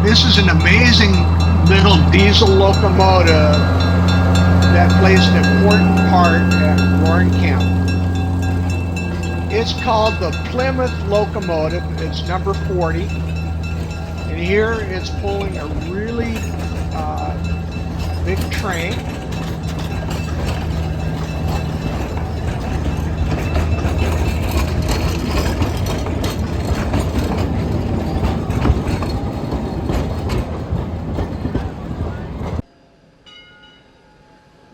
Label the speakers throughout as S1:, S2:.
S1: This is an amazing little diesel locomotive that plays an important part at Roaring Camp. It's called the Plymouth Locomotive. It's number 40. And here it's pulling a really big train.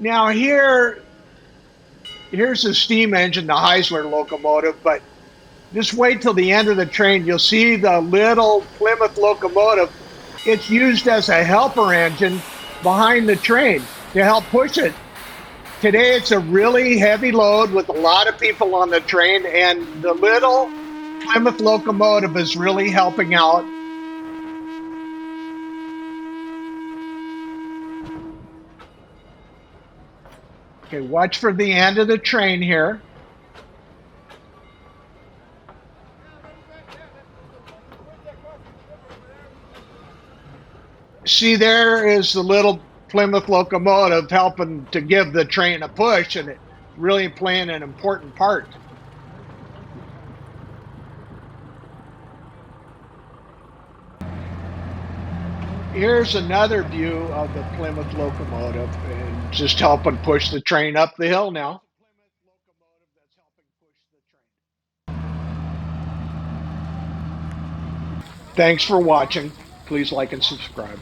S1: Now here's the steam engine, the Heisler locomotive, but just wait till the end of the train. You'll see the little Plymouth locomotive. It's used as a helper engine behind the train to help push it. Today it's a really heavy load with a lot of people on the train, and the little Plymouth locomotive is really helping out. Okay, watch for the end of the train here. See, there is the little Plymouth locomotive helping to give the train a push, and it really playing an important part. Here's another view of the Plymouth locomotive and just helping push the train up the hill now. Thanks for watching. Please like and subscribe.